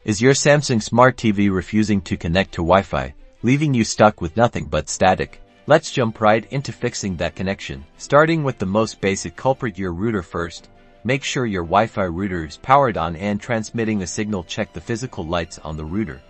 Is your Samsung Smart TV refusing to connect to Wi-Fi, leaving you stuck with nothing but static? Let's jump right into fixing that connection. Starting with the most basic culprit, your router first. Make sure your Wi-Fi router is powered on and transmitting a signal. Check the physical lights on the router.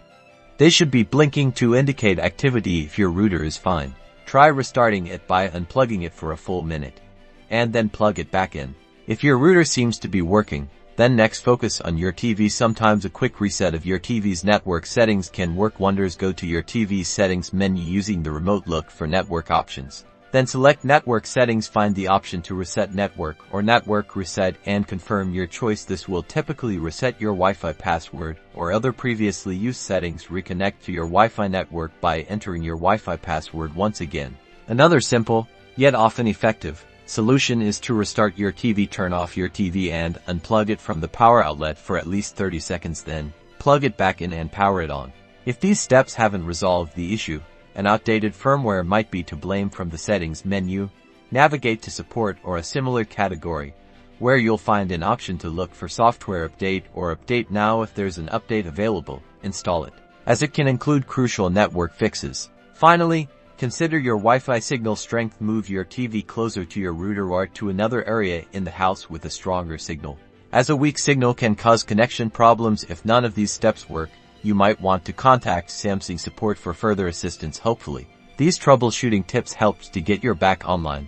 They should be blinking to indicate activity. If your router is fine, try restarting it by unplugging it for a full minute, and then plug it back in. If your router seems to be working, then next focus on your TV. Sometimes a quick reset of your TV's network settings can work wonders. Go to your TV's settings menu using the remote. Look for network options. Then select network settings. Find the option to reset network or network reset and confirm your choice. This will typically reset your Wi-Fi password or other previously used settings. Reconnect to your Wi-Fi network by entering your Wi-Fi password once again. Another simple, yet often effective, solution is to restart your TV. Turn off your TV and unplug it from the power outlet for at least 30 seconds, then plug it back in and power it on. If these steps haven't resolved the issue, an outdated firmware might be to blame. From the settings menu, navigate to support or a similar category, where you'll find an option to look for software update or update now. If there's an update available, install it, as it can include crucial network fixes. Finally, consider your Wi-Fi signal strength. Move your TV closer to your router or to another area in the house with a stronger signal, as a weak signal can cause connection problems. If none of these steps work, you might want to contact Samsung support for further assistance. Hopefully, these troubleshooting tips helped to get your back online.